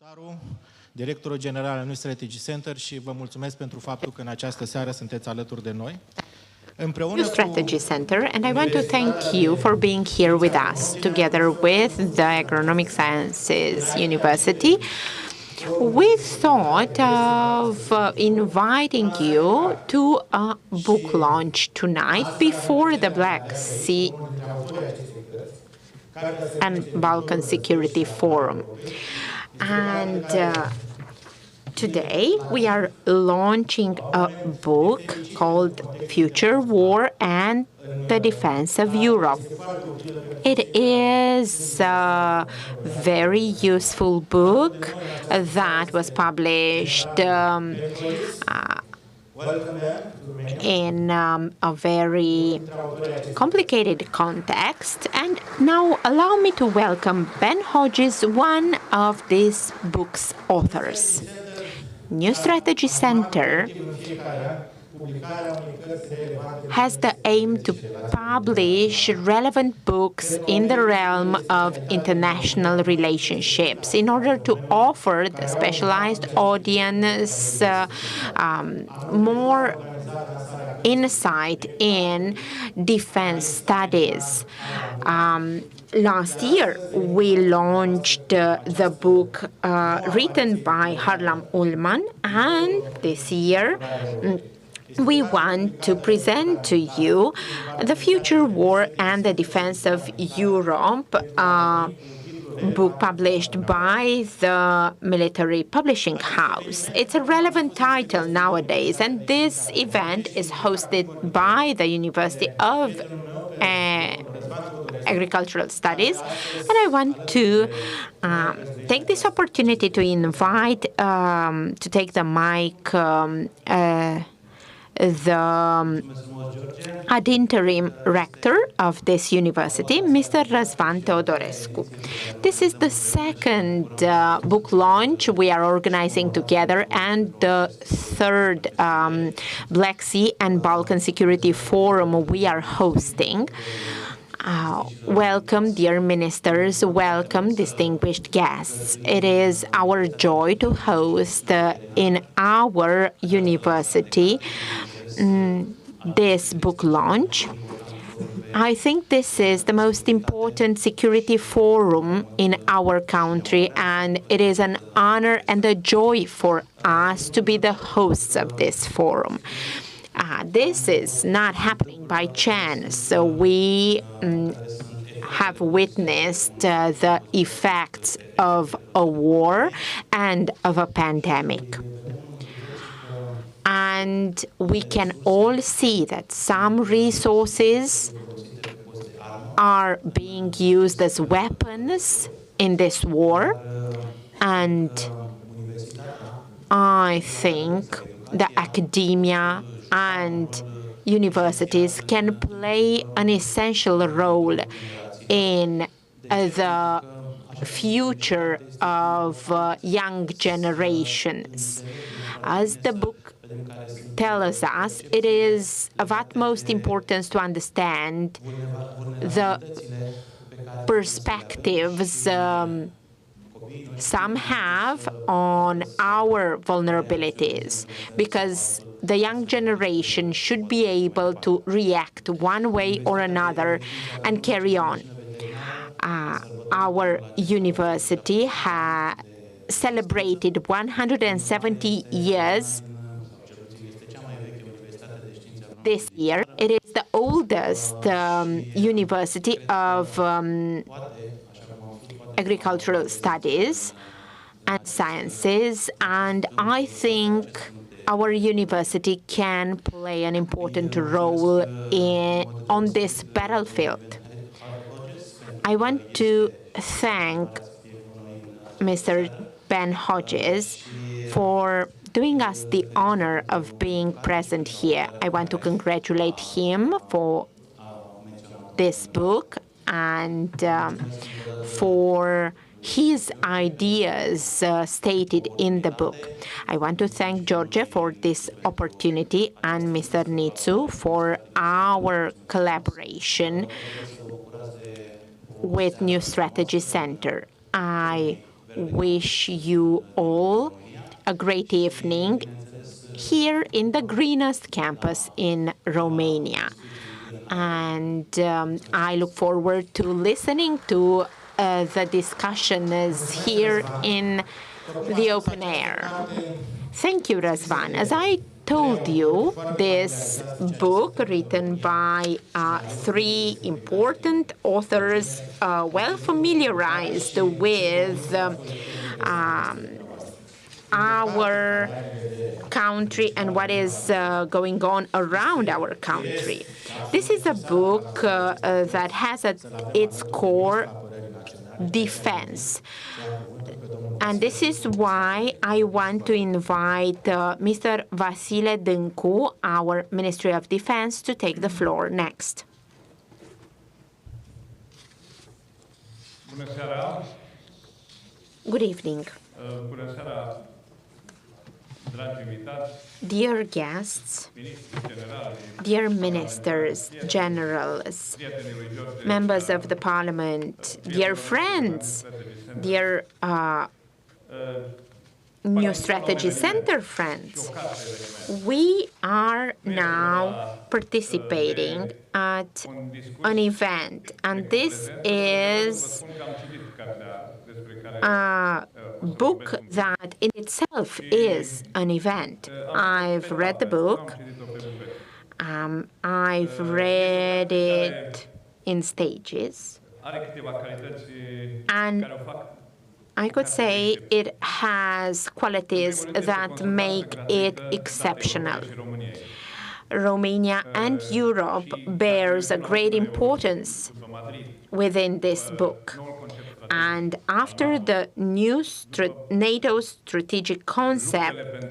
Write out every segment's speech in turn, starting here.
Viitorul, directorul general al Strategice Center și vă mulțumesc pentru faptul că în această seară sunteți alături de noi. New Strategy Center, and I want to thank you for being here with us, together with the Agronomic Sciences University. We thought of inviting you to a book launch tonight before the Black Sea and Balkan Security Forum. And today we are launching a book called Future War and the Defense of Europe. It is a very useful book that was published in a very complicated context. And now allow me to welcome Ben Hodges, one of this book's authors. New Strategy Center has the aim to publish relevant books in the realm of international relationships in order to offer the specialized audience more insight in defense studies. Last year, we launched the book written by Harlan Ullman, and this year, we want to present to you the Future War and the Defense of Europe, book published by the Military Publishing House. It's a relevant title nowadays, and this event is hosted by the University of Agricultural Studies, and I want to take this opportunity to invite to take the mic the ad interim rector of this university, Mr. Răzvan Teodorescu. This is the second book launch we are organizing together, and the third Black Sea and Balkan Security Forum we are hosting. Welcome, dear ministers, welcome, distinguished guests. It is our joy to host in our university this book launch. I think this is the most important security forum in our country, and it is an honor and a joy for us to be the hosts of this forum. This is not happening by chance. So we have witnessed the effects of a war and of a pandemic. And we can all see that some resources are being used as weapons in this war. And I think the academia and universities can play an essential role in the future of young generations. As the book tells us, it is of utmost importance to understand the perspectives some have on our vulnerabilities, because the young generation should be able to react one way or another and carry on. Our university has celebrated 170 years this year. It is the oldest university of agricultural studies and sciences, and I think our university can play an important role on this battlefield. I want to thank Mr. Ben Hodges for doing us the honor of being present here. I want to congratulate him for this book and for his ideas stated in the book. I want to thank Georgia for this opportunity and Mr. Nitsu for our collaboration with New Strategy Center. I wish you all a great evening here in the greenest campus in Romania. And I look forward to listening to the discussions here in the open air. Thank you, Răzvan. As I told you, this book, written by three important authors, well familiarized with our country and what is going on around our country. This is a book that has at its core defense. And this is why I want to invite Mr. Vasile Dâncu, our Ministry of Defense, to take the floor next. Good evening. Dear guests, dear ministers, generals, members of the parliament, dear friends, dear New Strategy Center friends, we are now participating at an event, and this is a book that in itself is an event. I've read the book. I've read it in stages. And I could say it has qualities that make it exceptional. Romania and Europe bears a great importance within this book. And after the new NATO strategic concept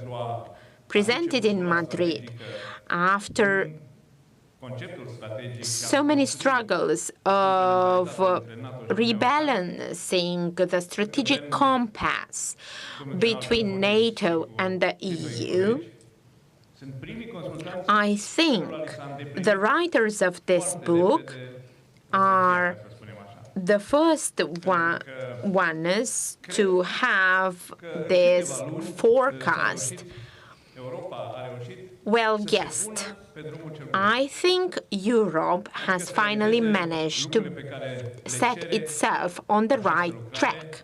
presented in Madrid, after so many struggles of rebalancing the strategic compass between NATO and the EU, I think the writers of this book are the first ones to have this forecast well guessed. I think Europe has finally managed to set itself on the right track.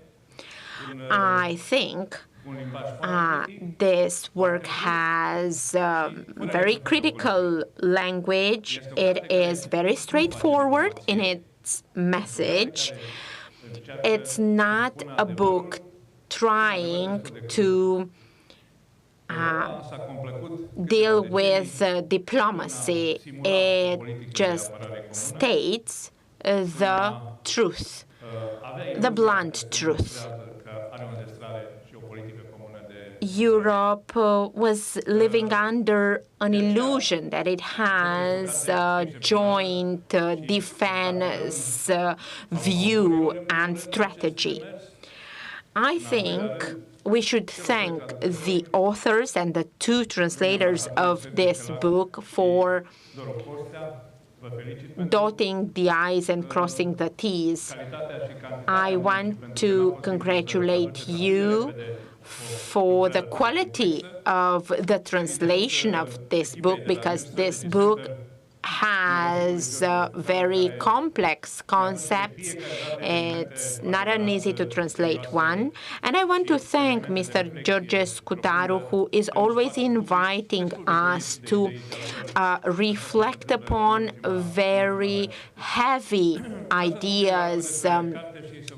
I think this work has very critical language. It is very straightforward in its message. It's not a book trying to deal with diplomacy. It just states the truth, the blunt truth. Europe was living under an illusion that it has a joint defense view and strategy. I think we should thank the authors and the two translators of this book for dotting the I's and crossing the T's. I want to congratulate you for the quality of the translation of this book, because this book has very complex concepts. It's not an easy to translate one. And I want to thank Mr. Georges Scutaru, who is always inviting us to reflect upon very heavy ideas,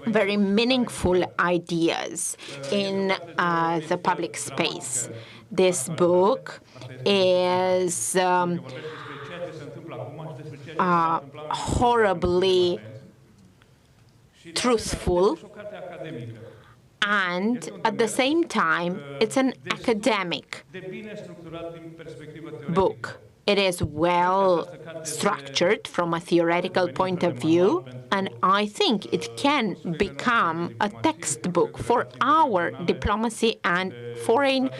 very meaningful ideas in the public space. This book is horribly truthful, and at the same time, it's an academic book. It is well structured from a theoretical point of view, and I think it can become a textbook for our diplomacy and foreign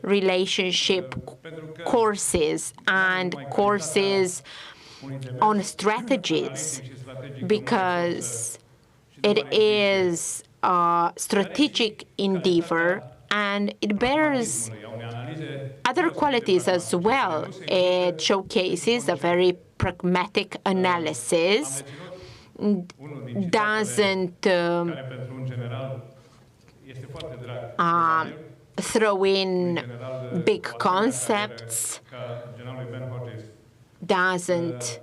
relationship courses and courses on strategies, because it is a strategic endeavor, and it bears other qualities as well. It showcases a very pragmatic analysis, doesn't throw in big concepts, doesn't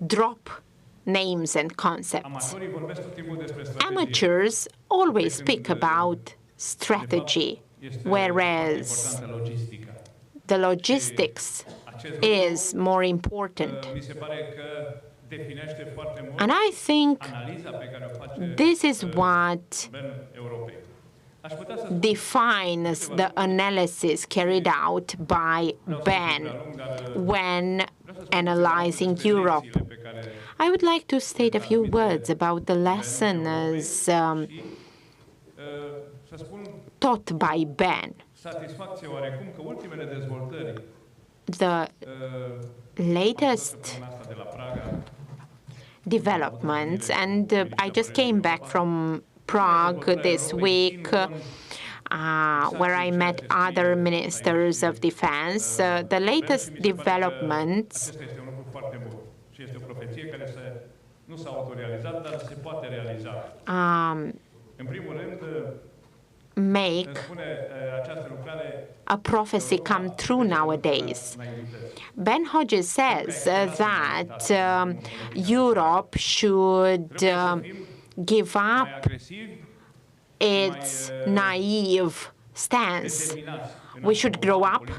drop names and concepts. Amateurs always speak about strategy, whereas the logistics is more important. And I think this is what defines the analysis carried out by Ben when analyzing Europe. I would like to state a few words about the lessons taught by Ben. The latest developments, and I just came back from Prague this week, where I met other ministers of defense. The latest developments make a prophecy come true nowadays. Ben Hodges says that Europe should give up its naive stance. We should grow up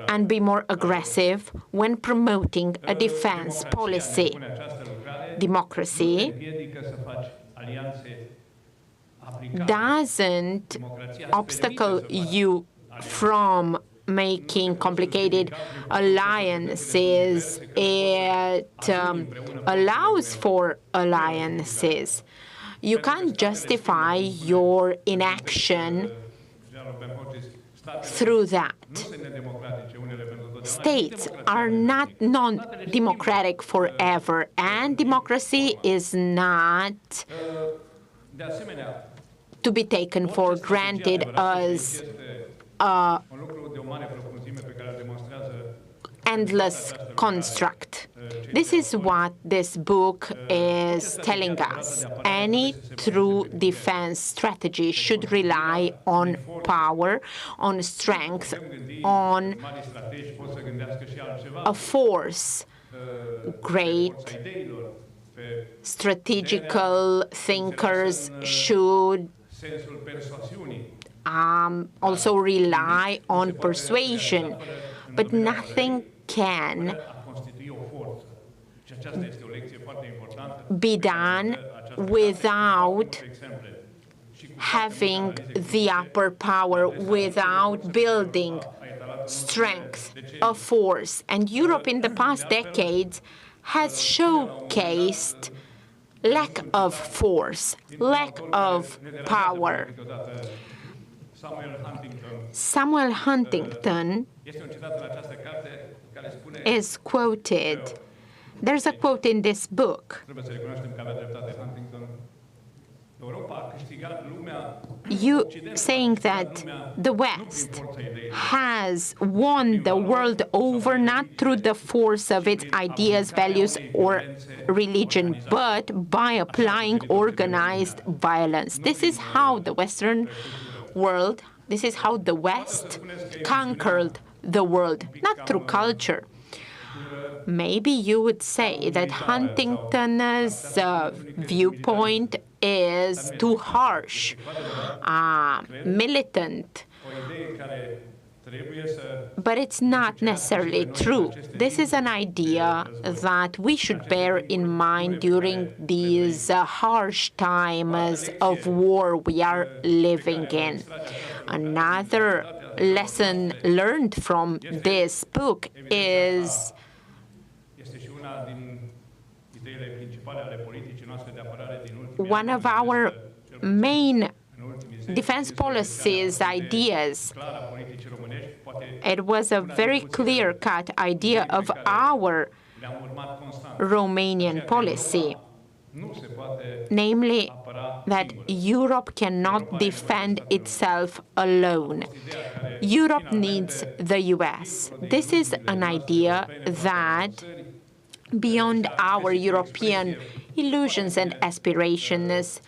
and be more aggressive when promoting a defense policy. Democracy doesn't obstacle you from making complicated alliances. It allows for alliances. You can't justify your inaction through that. States are not non-democratic forever, and democracy is not to be taken for granted as an endless construct. This is what this book is telling us. Any true defense strategy should rely on power, on strength, on a force. Great strategical thinkers should also rely on persuasion, but nothing can be done without having the upper power, without building strength of force. And Europe in the past decades has showcased lack of force, lack of power. Samuel Huntington is quoted. There's a quote in this book. You saying that the West has won the world over not through the force of its ideas, values, or religion, but by applying organized violence. This is how the Western world, this is how the West conquered the world, not through culture. Maybe you would say that Huntington's viewpoint is too harsh, militant, but it's not necessarily true. This is an idea that we should bear in mind during these harsh times of war we are living in. Another lesson learned from this book is one of our main defense policies ideas. It was a very clear-cut idea of our Romanian policy. namely that Europe cannot defend itself alone. Europe needs the US. This is an idea that, beyond our European illusions and aspirations,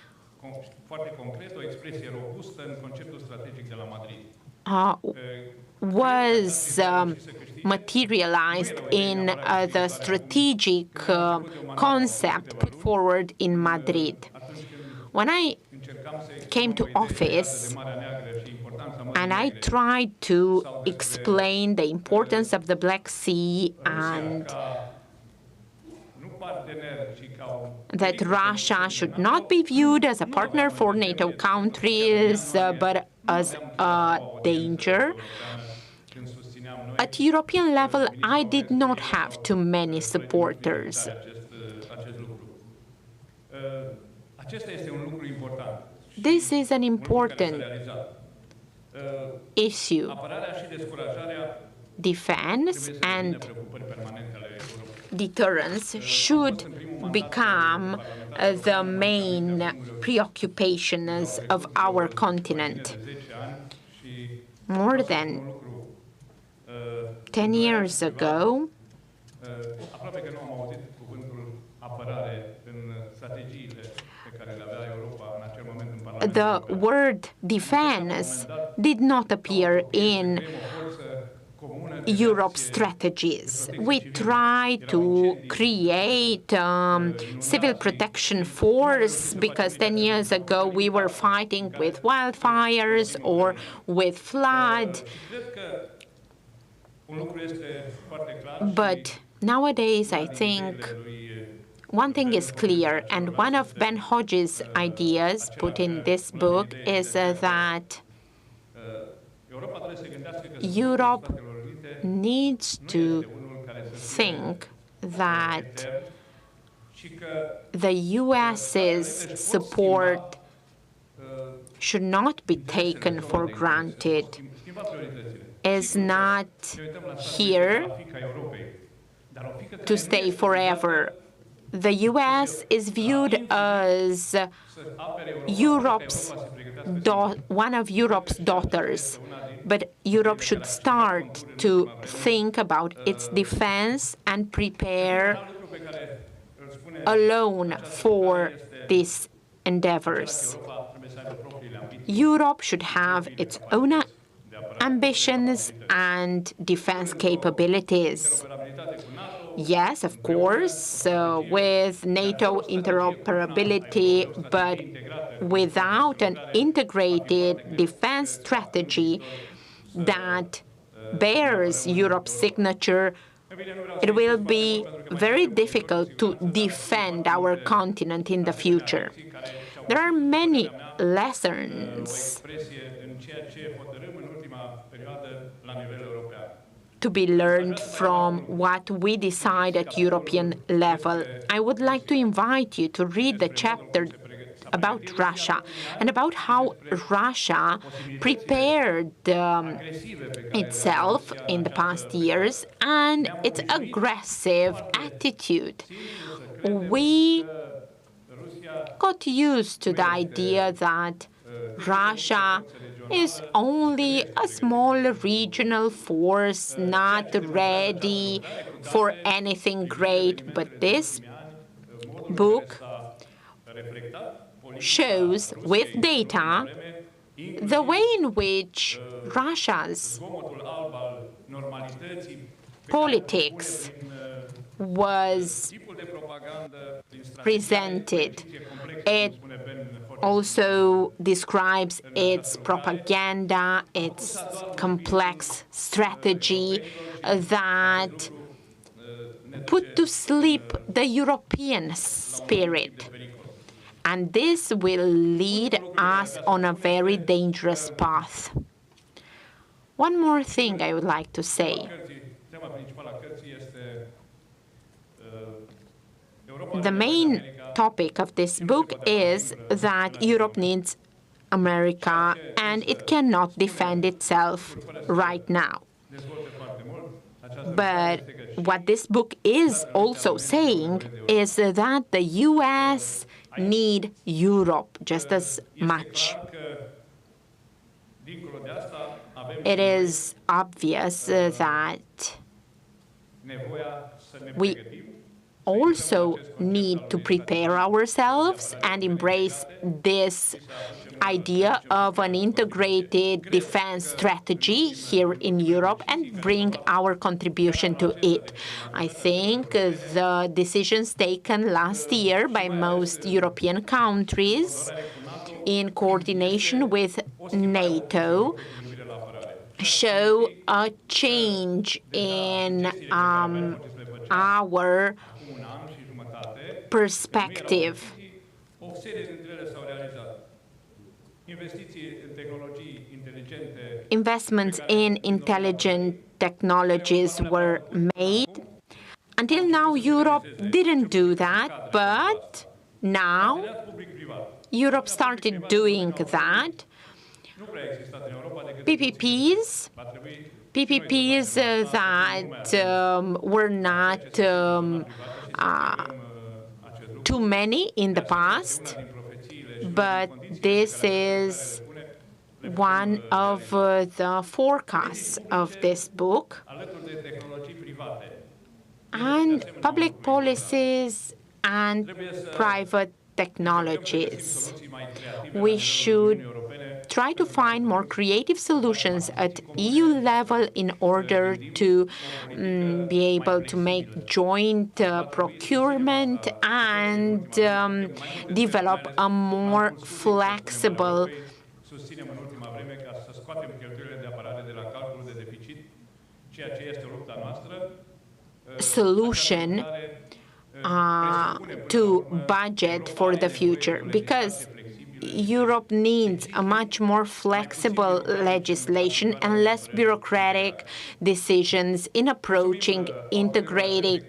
was materialized in the strategic concept put forward in Madrid. When I came to office and I tried to explain the importance of the Black Sea and that Russia should not be viewed as a partner for NATO countries, but as a danger, at European level, I did not have too many supporters. This is an important issue. Defense and deterrence should become the main preoccupations of our continent. More than 10 years ago, the word defense did not appear in Europe's strategies. We tried to create civil protection force because 10 years ago we were fighting with wildfires or with flood. But nowadays I think one thing is clear, and one of Ben Hodges' ideas put in this book is that Europe needs to think that the US's support should not be taken for granted, is not here to stay forever. The US is viewed as one of Europe's daughters, but Europe should start to think about its defense and prepare alone for these endeavors. Europe should have its own ambitions and defense capabilities. Yes, of course, with NATO interoperability, but without an integrated defense strategy that bears Europe's signature, it will be very difficult to defend our continent in the future. There are many lessons to be learned from what we decide at European level. I would like to invite you to read the chapter about Russia and about how Russia prepared itself in the past years and its aggressive attitude. We got used to the idea that Russia is only a small regional force, not ready for anything great. But this book shows with data the way in which Russia's politics was presented. It also describes its propaganda, its complex strategy that put to sleep the European spirit. And this will lead us on a very dangerous path. One more thing I would like to say. The main topic of this book is that Europe needs America and it cannot defend itself right now. But what this book is also saying is that the US need Europe just as much. It is obvious that we also need to prepare ourselves and embrace this idea of an integrated defense strategy here in Europe and bring our contribution to it. I think the decisions taken last year by most European countries in coordination with NATO show a change in our perspective. Investments in intelligent technologies were made. Until now, Europe didn't do that, but now Europe started doing that. PPPs that were not too many in the past, but this is one of the forecasts of this book. And public policies and private technologies. We should try to find more creative solutions at EU level in order to be able to make joint procurement and develop a more flexible solution to budget for the future, because Europe needs a much more flexible legislation and less bureaucratic decisions in approaching integrated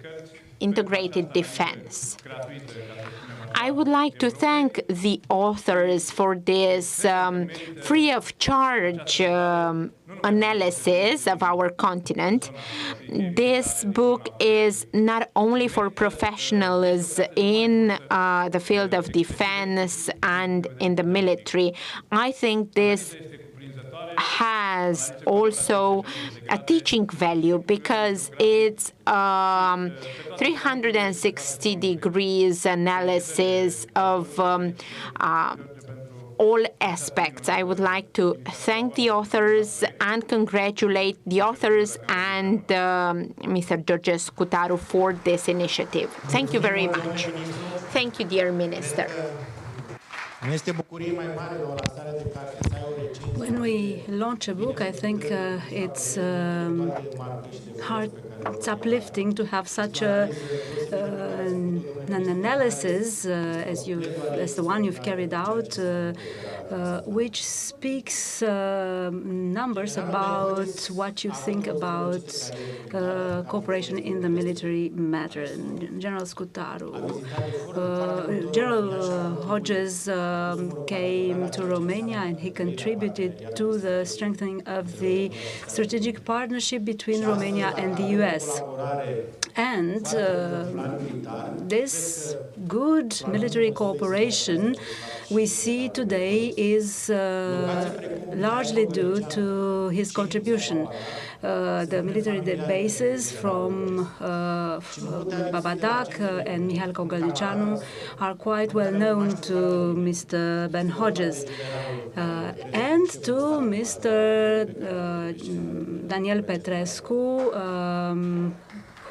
defense. I would like to thank the authors for this free of charge analysis of our continent. This book is not only for professionals in the field of defense and in the military. I think this has also a teaching value because it's 360 degrees analysis of all aspects. I would like to thank the authors and congratulate the authors and Mr. George Scutaru for this initiative. Thank you very much. Thank you, dear Minister. When we launch a book, I think it's it's uplifting to have such an analysis as the one you've carried out, which speaks numbers about what you think about cooperation in the military matter. General Scutaru, General Hodges came to Romania and he contributed to the strengthening of the strategic partnership between Romania and the US. And this good military cooperation we see today is largely due to his contribution. The military bases from Babadak and Mihail Kogălnicianu are quite well known to Mr. Ben Hodges and to Mr. Daniel Petrescu,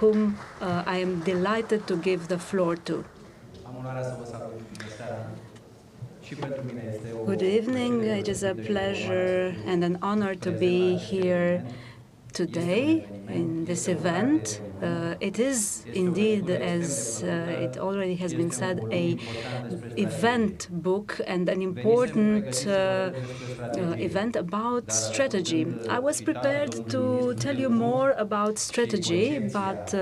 whom I am delighted to give the floor to. Good evening. It is a pleasure and an honor to be here today in this event. It is indeed, as it already has been said, an event book and an important event about strategy. I was prepared to tell you more about strategy, but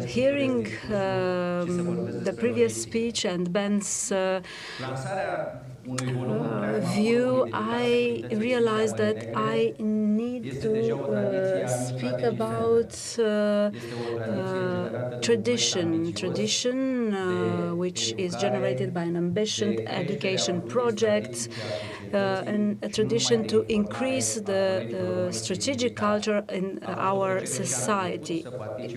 hearing the previous speech and Ben's view, I realized that I need to speak about about tradition, which is generated by an ambitious education project, and a tradition to increase the strategic culture in our society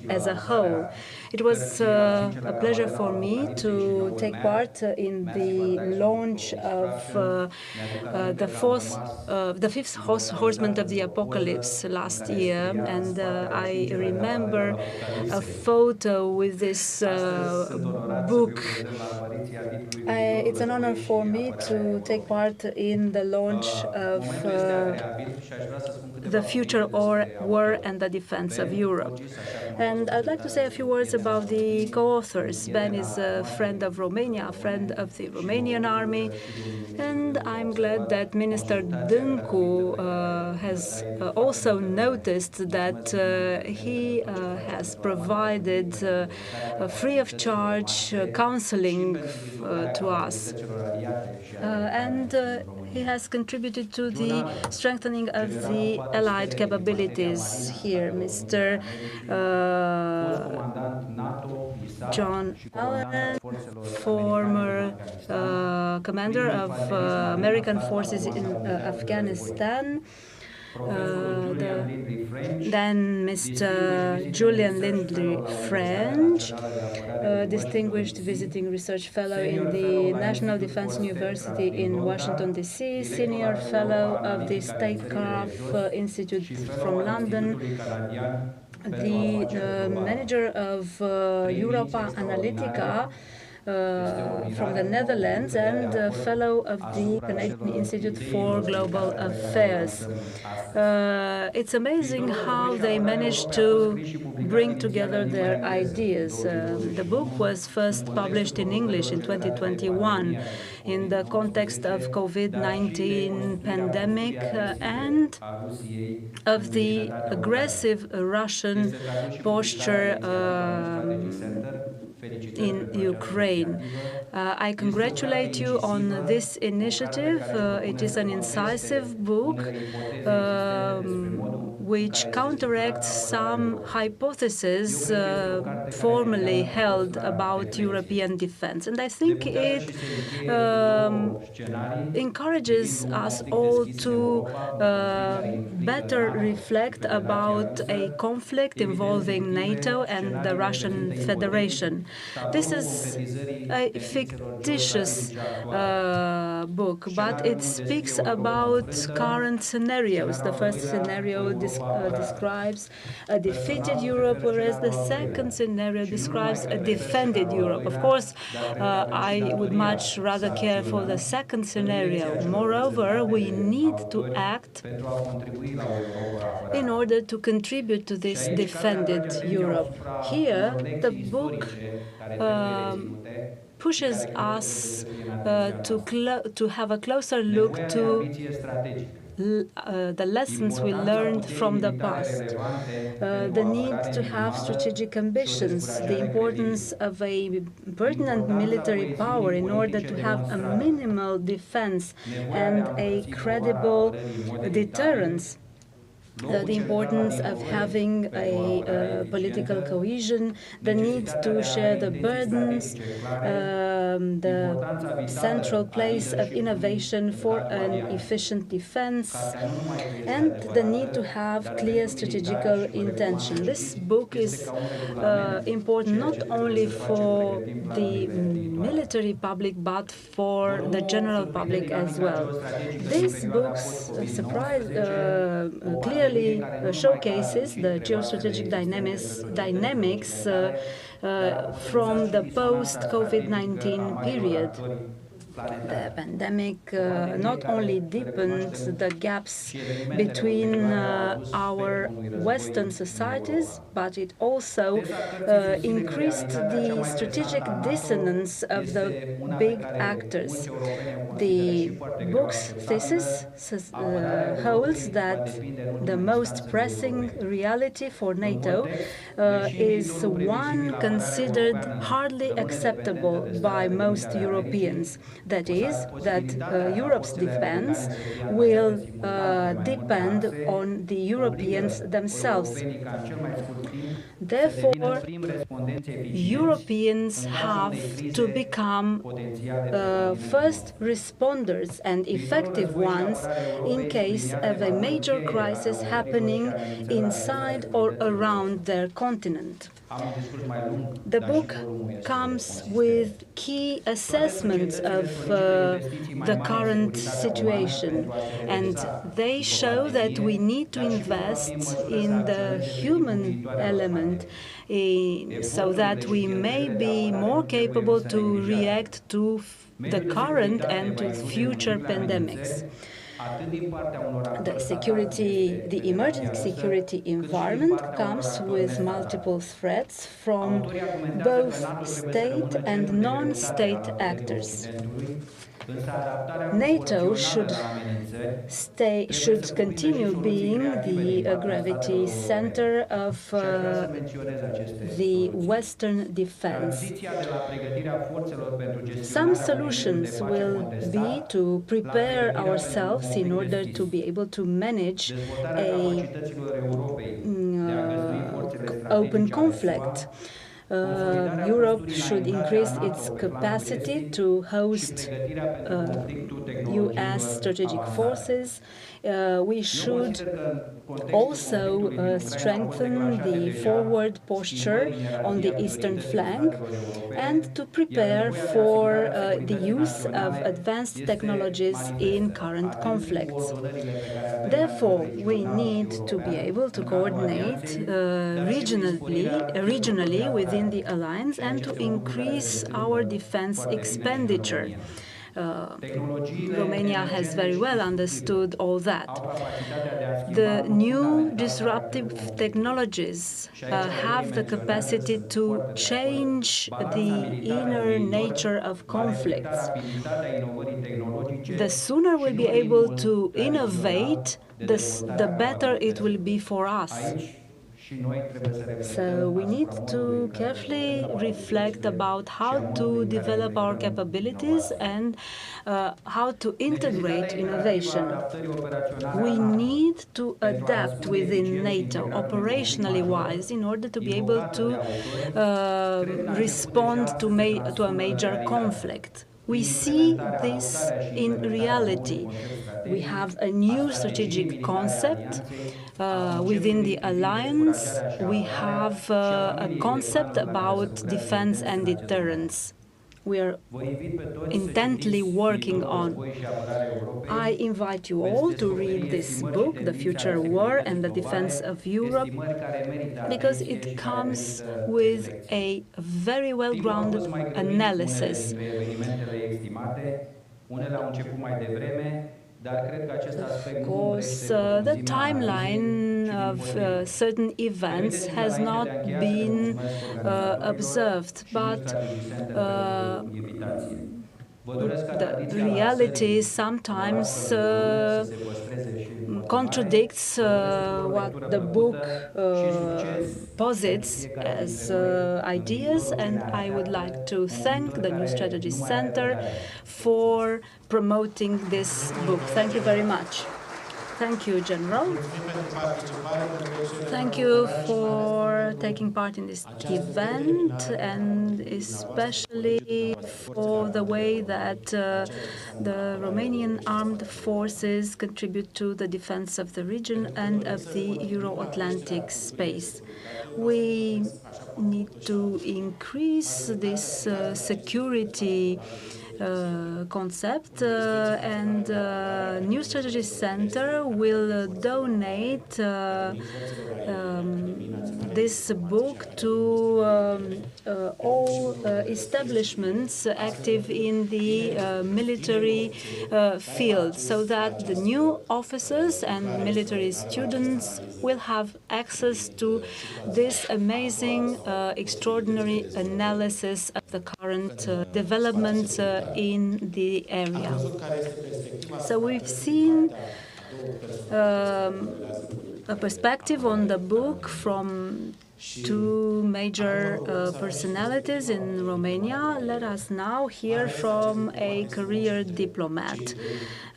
as a whole. It was a pleasure for me to take part in the launch of the fifth horseman of the apocalypse last year, and I remember a photo with this book. It's an honor for me to take part in the launch of the future war and the defense of Europe. And I'd like to say a few words about the co-authors. Ben is a friend of Romania, a friend of the Romanian army, and I'm glad that Minister Dâncu has also noticed that he has provided free of charge counseling to us. And he has contributed to the strengthening of the allied capabilities here. Mr. John Allen, former commander of American forces in Afghanistan. Then Mr. Julian Lindley-French, distinguished visiting research fellow in the National Defense University in Washington, D.C., senior fellow of the Statecraft Institute from London, the manager of Europa Analytica from the Netherlands, and a fellow of the Canadian Institute for Global Affairs. It's amazing how they managed to bring together their ideas. The book was first published in English in 2021 in the context of COVID-19 pandemic and of the aggressive Russian posture in Ukraine. I congratulate you on this initiative. It is an incisive book which counteracts some hypotheses formerly held about European defense. And I think it encourages us all to better reflect about a conflict involving NATO and the Russian Federation. This is a fictitious book, but it speaks about current scenarios. The first scenario describes a defeated Europe, whereas the second scenario describes a defended Europe. Of course, I would much rather care for the second scenario. Moreover, we need to act in order to contribute to this defended Europe. Here, the book pushes us to have a closer look to the lessons we learned from the past, the need to have strategic ambitions, the importance of a pertinent military power in order to have a minimal defense and a credible deterrence. The importance of having a political cohesion, the need to share the burdens, the central place of innovation for an efficient defense, and the need to have clear strategical intention. This book is important not only for the military public, but for the general public as well. This book clearly showcases the geostrategic dynamics from the post-COVID-19 period. The pandemic not only deepened the gaps between our Western societies, but it also increased the strategic dissonance of the big actors. The book's thesis holds that the most pressing reality for NATO is one considered hardly acceptable by most Europeans. That is, that Europe's defense will depend on the Europeans themselves. Therefore, Europeans have to become first responders and effective ones in case of a major crisis happening inside or around their continent. The book comes with key assessments of the current situation, and they show that we need to invest in the human element so that we may be more capable to react to the current and to future pandemics. The emerging security environment comes with multiple threats from both state and non-state actors. NATO should continue being the gravity center of the Western defense. Some solutions will be to prepare ourselves in order to be able to manage an open conflict. Europe should increase its capacity to host U.S. strategic forces. We should also strengthen the forward posture on the eastern flank and to prepare for the use of advanced technologies in current conflicts. Therefore, we need to be able to coordinate regionally within the alliance and to increase our defense expenditure. Romania has very well understood all that. The new disruptive technologies have the capacity to change the inner nature of conflicts. The sooner we'll be able to innovate, the better it will be for us. So we need to carefully reflect about how to develop our capabilities and how to integrate innovation. We need to adapt within NATO, operationally wise, in order to be able to respond to a major conflict. We see this in reality. We have a new strategic concept within the alliance. We have a concept about defense and deterrence. We are intently working on. I invite you all to read this book, The Future War and the Defense of Europe, because it comes with a very well-grounded analysis. Of course, the timeline of certain events has not been observed, but the reality sometimes contradicts what the book posits as ideas, and I would like to thank the New Strategy Center for promoting this book. Thank you very much. Thank you, General. Thank you for taking part in this event, and especially for the way that the Romanian armed forces contribute to the defense of the region and of the Euro-Atlantic space. We need to increase this security concept, and New Strategy Center will donate this book to all establishments active in the military field, so that the new officers and military students will have access to this amazing, extraordinary analysis of the current developments in the area. So we've seen a perspective on the book from two major personalities in Romania. Let us now hear from a career diplomat.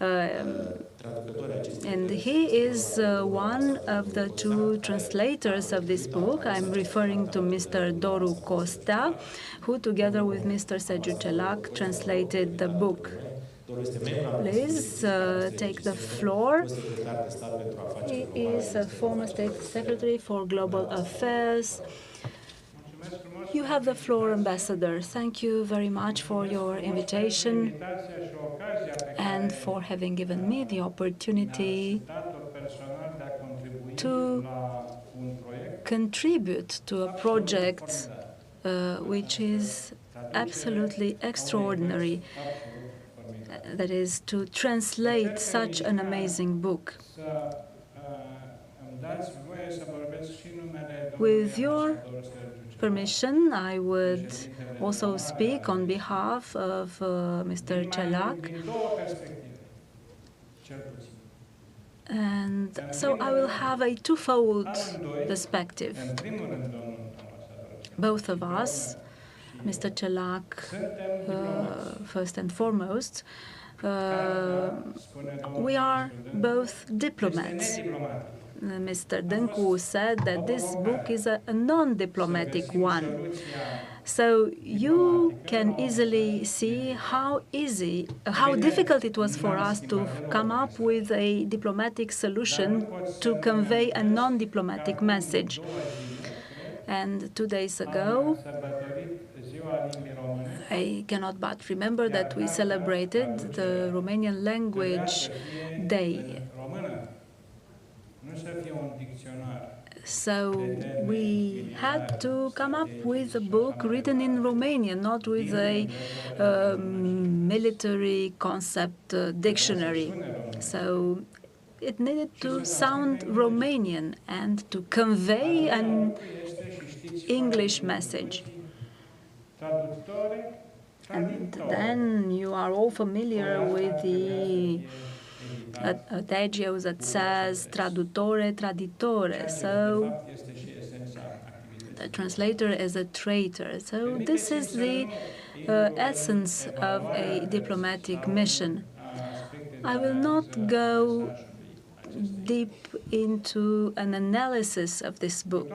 And he is one of the two translators of this book. I'm referring to Mr. Doru Costea, who together with Mr. Sergiu Celac translated the book. Please take the floor. He is a former State Secretary for Global Affairs. You have the floor, Ambassador. Thank you very much for your invitation and for having given me the opportunity to contribute to a project which is absolutely extraordinary. That is, to translate such an amazing book. With your permission, I would also speak on behalf of Mr. Celac. And so I will have a twofold perspective. Both of us, Mr. Celac, first and foremost, we are both diplomats. Mr. Dâncu said that this book is a non-diplomatic one. So you can easily see how difficult it was for us to come up with a diplomatic solution to convey a non-diplomatic message. And 2 days ago, I cannot but remember that we celebrated the Romanian Language Day. So we had to come up with a book written in Romanian, not with a military concept dictionary. So it needed to sound Romanian and to convey an English message. And then you are all familiar with the adagios that says tradutore, traditore. So the translator is a traitor. So this is the essence of a diplomatic mission. I will not go deep into an analysis of this book.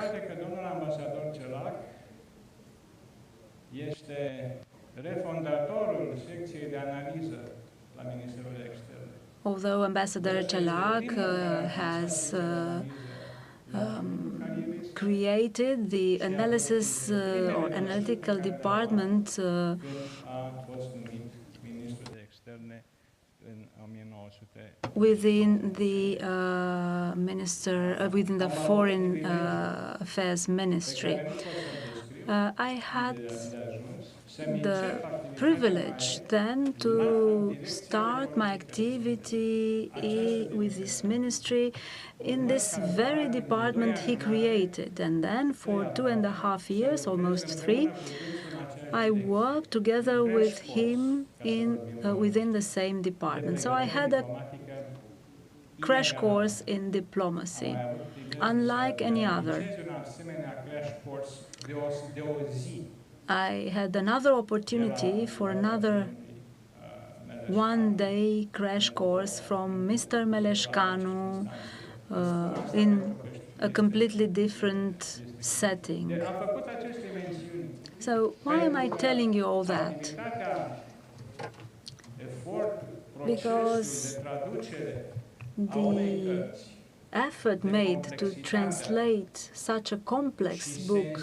Although Ambassador Celac has created the analysis or analytical department within the within the Foreign Affairs Ministry. I had the privilege then to start my activity with this ministry in this very department he created. And then for 2.5 years, almost 3, I worked together with him within the same department. So I had a crash course in diplomacy, unlike any other. I had another opportunity for another one-day crash course from Mr. Meleșcanu in a completely different setting. So why am I telling you all that? Because the effort made to translate such a complex book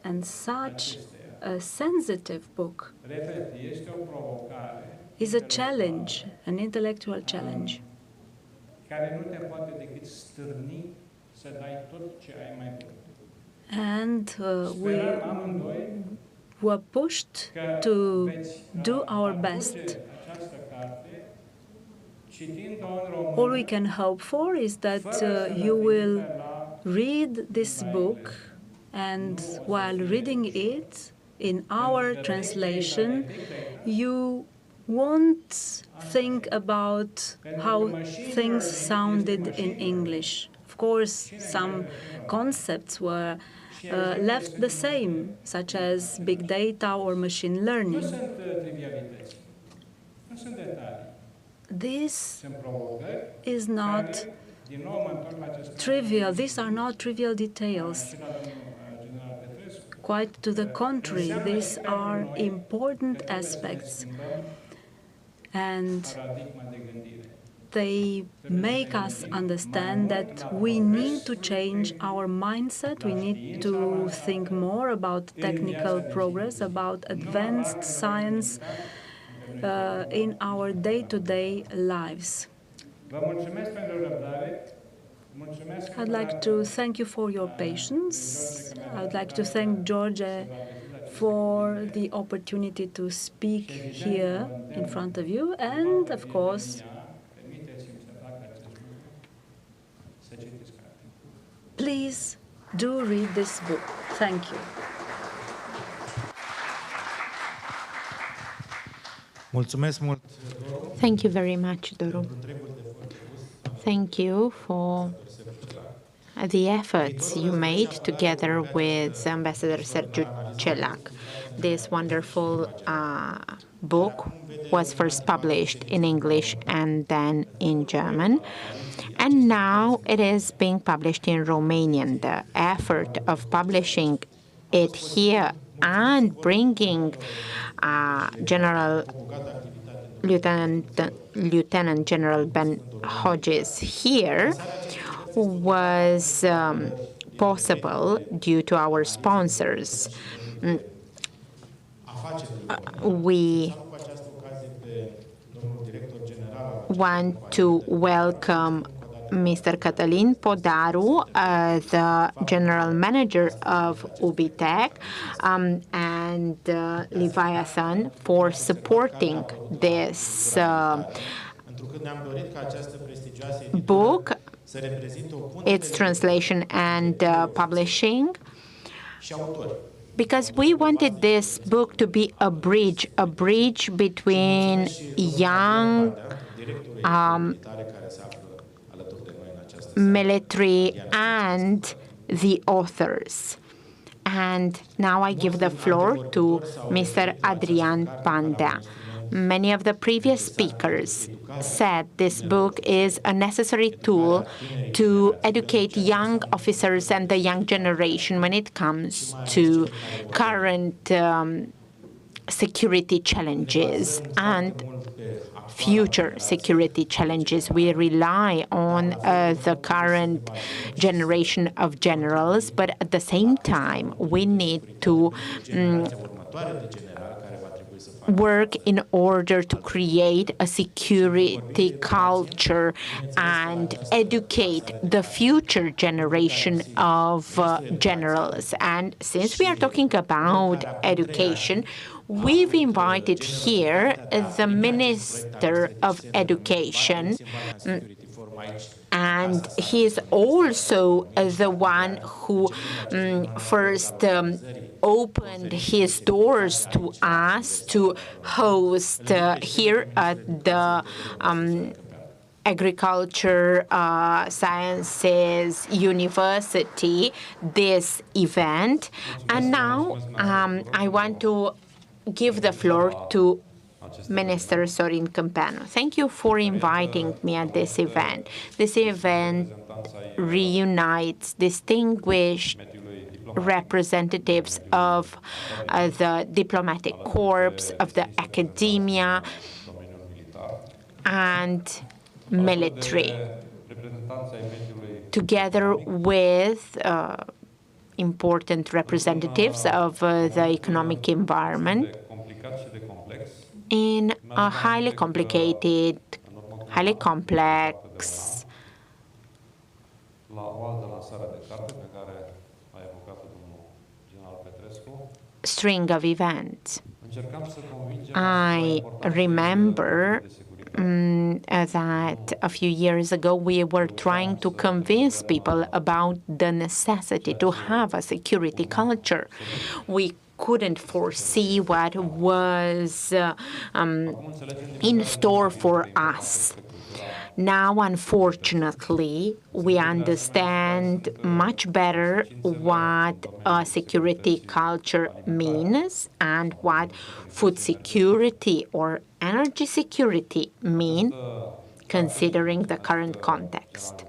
and such a sensitive book is a challenge, an intellectual challenge. And we were pushed to do our best. All we can hope for is that you will read this book, and while reading it in our translation, you won't think about how things sounded in English. Of course, some concepts were left the same, such as big data or machine learning. This is not trivial. These are not trivial details. Quite to the contrary, these are important aspects, and they make us understand that we need to change our mindset. We need to think more about technical progress, about advanced science in our day-to-day lives. I'd like to thank you for your patience. I'd like to thank George for the opportunity to speak here in front of you, and of course, please do read this book. Thank you. Mulțumesc mult. Thank you very much, Doru. Thank you for the efforts you made together with Ambassador Sergiu Celac. This wonderful book was first published in English and then in German, and now it is being published in Romanian. The effort of publishing it here and bringing Lieutenant General Ben Hodges here was possible due to our sponsors. We want to welcome Mr. Cătălin Podaru, the General Manager of UBTEC, and Leviathan for supporting this book, its translation and publishing, because we wanted this book to be a bridge between young military and the authors. And now I give the floor to Mr. Adrian Pandea. Many of the previous speakers said this book is a necessary tool to educate young officers and the young generation when it comes to current security challenges and future security challenges. We rely on the current generation of generals, but at the same time, we need to work in order to create a security culture and educate the future generation of generals. And since we are talking about education, we've invited here the Minister of Education, and he is also the one who first opened his doors to us to host here at the Agriculture Sciences University this event. And now I want to give the floor to Minister Sorin Câmpeanu. Thank you for inviting me at this event. This event reunites distinguished representatives of the diplomatic corps, of the academia, and military, together with important representatives of the economic environment in a highly complicated, highly complex string of events. I remember that a few years ago we were trying to convince people about the necessity to have a security culture. We couldn't foresee what was in store for us. Now, unfortunately, we understand much better what security culture means and what food security or energy security mean, considering the current context.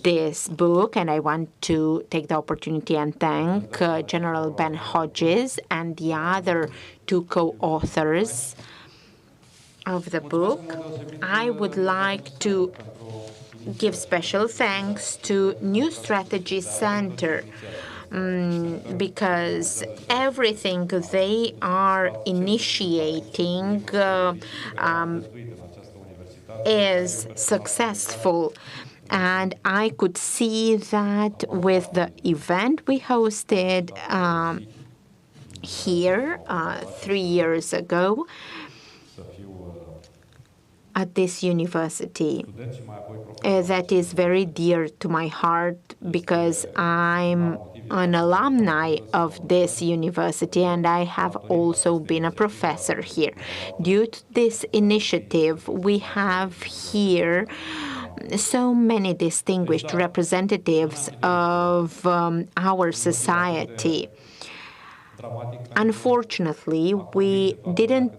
This book, and I want to take the opportunity and thank General Ben Hodges and the other two co-authors of the book. I would like to give special thanks to New Strategy Center because everything they are initiating is successful. And I could see that with the event we hosted here 3 years ago at this university. That is very dear to my heart because I'm an alumni of this university and I have also been a professor here. Due to this initiative, we have here so many distinguished representatives of our society. Unfortunately, we didn't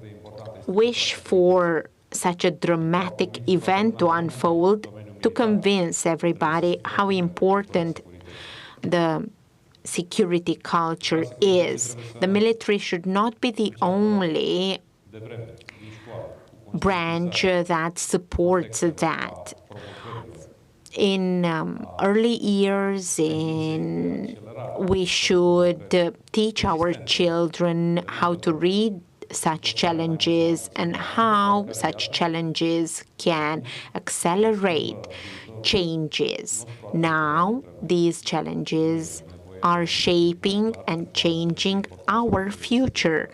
wish for such a dramatic event to unfold to convince everybody how important the security culture is. The military should not be the only branch that supports that. In early years, we should teach our children how to read such challenges and how such challenges can accelerate changes. Now, these challenges are shaping and changing our future.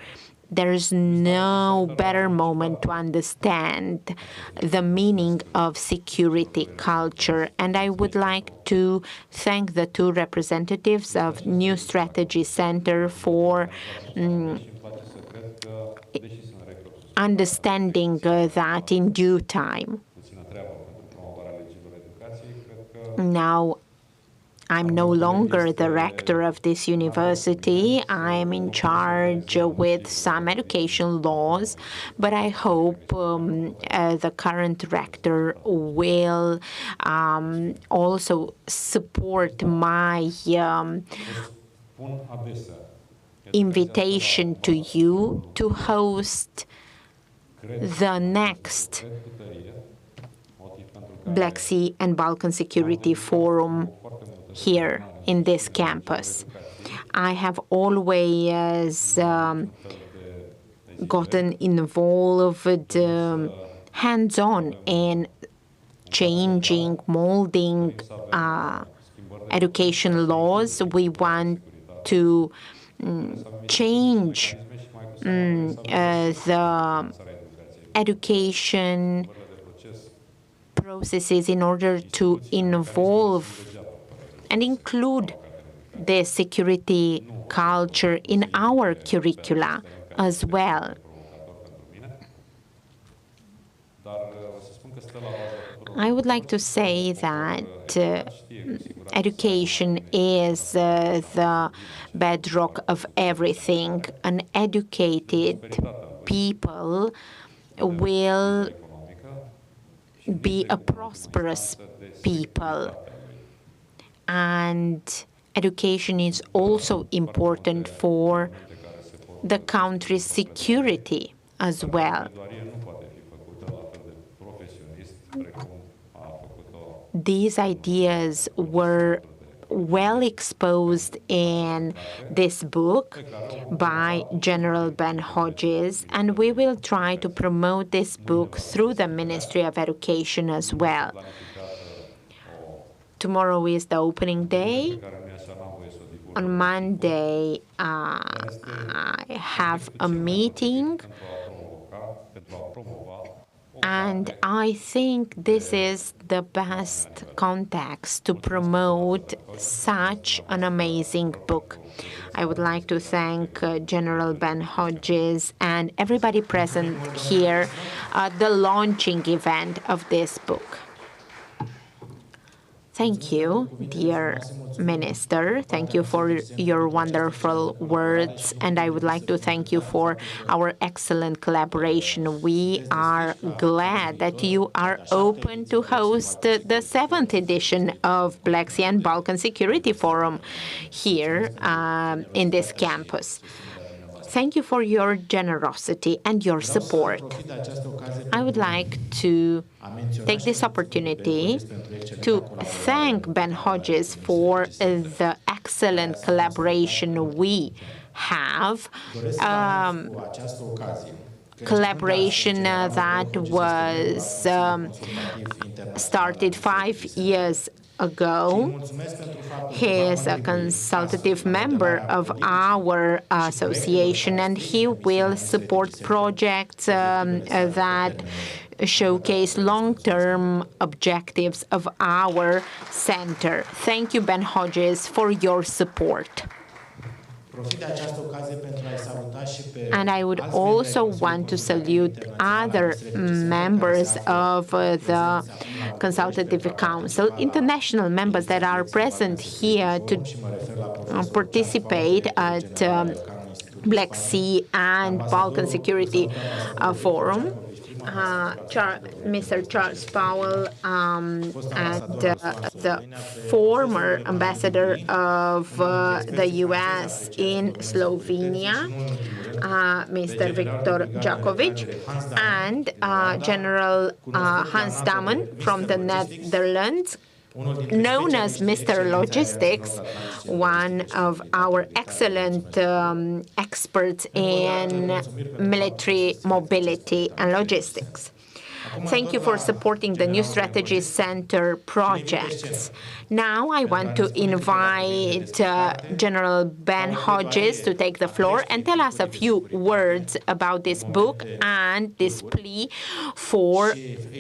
There's no better moment to understand the meaning of security culture. And I would like to thank the two representatives of New Strategy Center for understanding that in due time. Now, I'm no longer the rector of this university. I'm in charge with some education laws, but I hope the current rector will also support my invitation to you to host the next Black Sea and Balkan Security Forum here in this campus. I have always gotten involved hands-on in changing, molding education laws. We want to change the education processes in order to involve and include the security culture in our curricula as well. I would like to say that education is the bedrock of everything. An educated people will be a prosperous people. And education is also important for the country's security as well. These ideas were well exposed in this book by General Ben Hodges, and we will try to promote this book through the Ministry of Education as well. Tomorrow is the opening day. On Monday, I have a meeting, and I think this is the best context to promote such an amazing book. I would like to thank General Ben Hodges and everybody present here at the launching event of this book. Thank you, dear Minister. Thank you for your wonderful words, and I would like to thank you for our excellent collaboration. We are glad that you are open to host the 7th edition of Black Sea and Balkan Security Forum here in this campus. Thank you for your generosity and your support. I would like to take this opportunity to thank Ben Hodges for the excellent collaboration we have. Collaboration that was started 5 years ago. He is a consultative member of our association, and he will support projects that showcase long-term objectives of our center. Thank you, Ben Hodges, for your support. And I would also want to salute other members of the Consultative Council, international members that are present here to participate at Black Sea and Balkan Security Forum. Mr. Charles Powell, and the former ambassador of the U.S. in Slovenia, Mr. Viktor Jakovic, and General Hans Damen from the Netherlands, known as Mr. Logistics, one of our excellent experts in military mobility and logistics. Thank you for supporting the New Strategy Center projects. Now I want to invite General Ben Hodges to take the floor and tell us a few words about this book and this plea for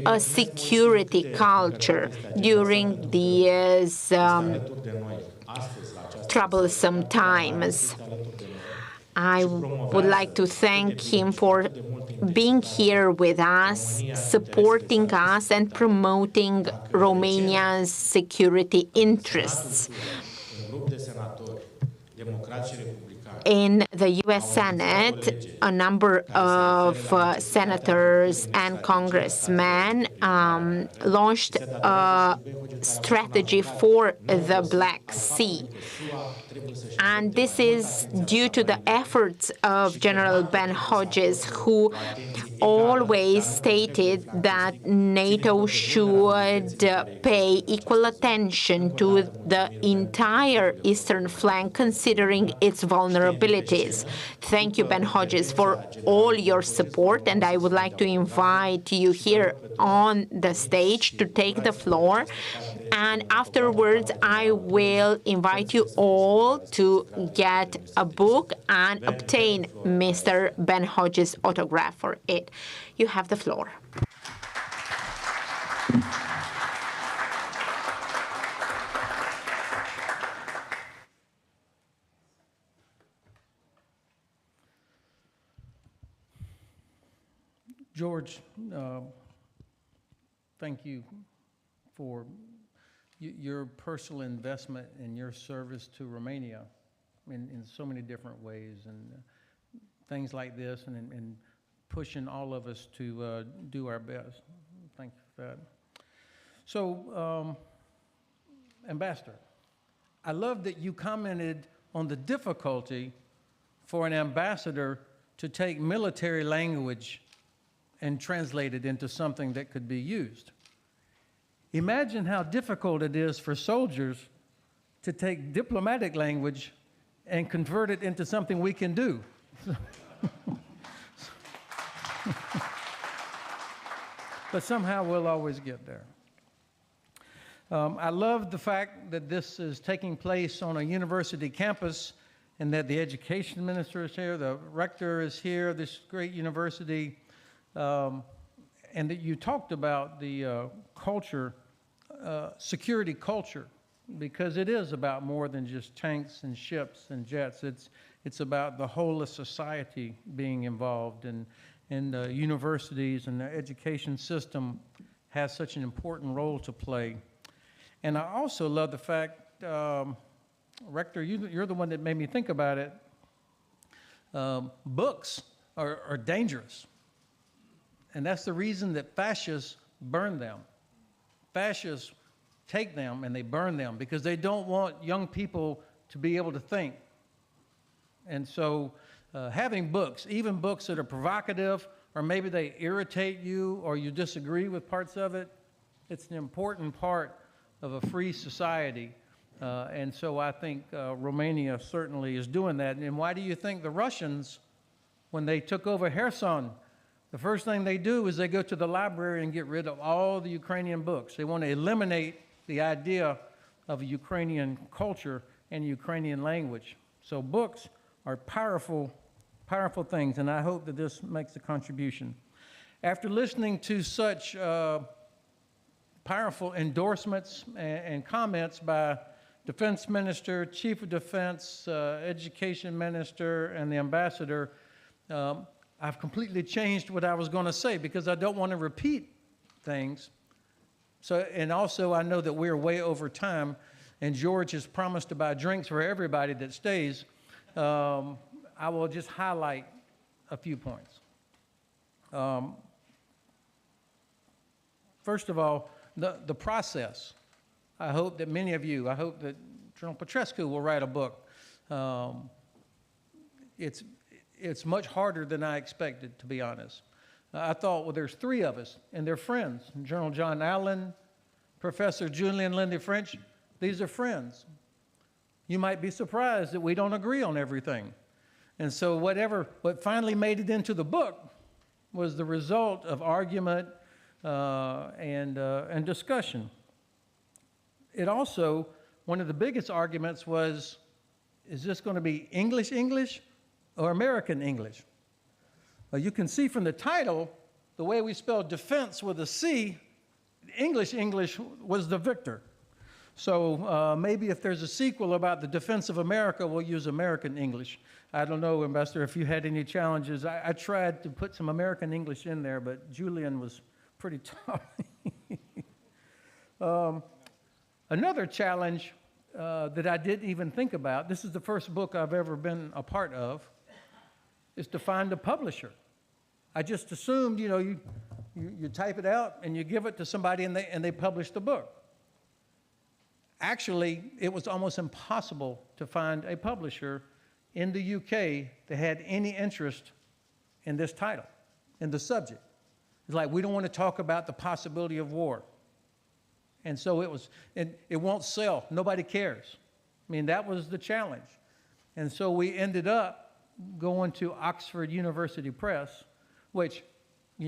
a security culture during these troublesome times. I would like to thank him for being here with us, supporting us, and promoting Romania's security interests. In the U.S. Senate, a number of senators and congressmen launched a strategy for the Black Sea. And this is due to the efforts of General Ben Hodges, who always stated that NATO should pay equal attention to the entire eastern flank, considering its vulnerabilities. Thank you, Ben Hodges, for all your support, and I would like to invite you here on the stage to take the floor. And afterwards, I will invite you all to get a book and obtain Mr. Ben Hodges' autograph for it. You have the floor. George, thank you for your personal investment and your service to Romania in so many different ways, and things like this, and pushing all of us to do our best. Thank you for that. So, Ambassador, I love that you commented on the difficulty for an ambassador to take military language and translate it into something that could be used. Imagine how difficult it is for soldiers to take diplomatic language and convert it into something we can do. But somehow we'll always get there. I love the fact that this is taking place on a university campus and that the education minister is here, the rector is here, this great university, and that you talked about the culture, security culture, because it is about more than just tanks and ships and jets. It's about the whole of society being involved, and universities and the education system has such an important role to play. And I also love the fact, Rector, you're the one that made me think about it. Books are dangerous. And that's the reason that fascists burn them. Fascists take them and they burn them because they don't want young people to be able to think. And so having books, even books that are provocative, or maybe they irritate you or you disagree with parts of it, it's an important part of a free society. And so I think Romania certainly is doing that. And why do you think the Russians, when they took over Kherson, the first thing they do is they go to the library and get rid of all the Ukrainian books. They want to eliminate the idea of a Ukrainian culture and Ukrainian language. So books are powerful, powerful things, and I hope that this makes a contribution. After listening to such powerful endorsements and comments by Defense Minister, Chief of Defense, Education Minister, and the Ambassador, I've completely changed what I was going to say because I don't want to repeat things. So, and also I know that we're way over time, and George has promised to buy drinks for everybody that stays. I will just highlight a few points. First of all, the process. I hope that many of you, I hope that General Petrescu will write a book. It's much harder than I expected, to be honest. I thought, well, there's three of us, and they're friends. General John Allen, Professor Julian Lindley-French, these are friends. You might be surprised that we don't agree on everything. And so what finally made it into the book was the result of argument and discussion. It also, one of the biggest arguments was, is this going to be English or American English? Well, you can see from the title, the way we spelled defense with a C, English was the victor. So maybe if there's a sequel about the defense of America, we'll use American English. I don't know, Ambassador, if you had any challenges. I tried to put some American English in there, but Julian was pretty tough. Another challenge that I didn't even think about, this is the first book I've ever been a part of, is to find a publisher. I just assumed, you type it out and you give it to somebody and they publish the book. Actually, it was almost impossible to find a publisher in the UK that had any interest in this title, in the subject. It's like, we don't want to talk about the possibility of war. And so it won't sell. Nobody cares. I mean, that was the challenge. And so we ended up going to Oxford University Press, which,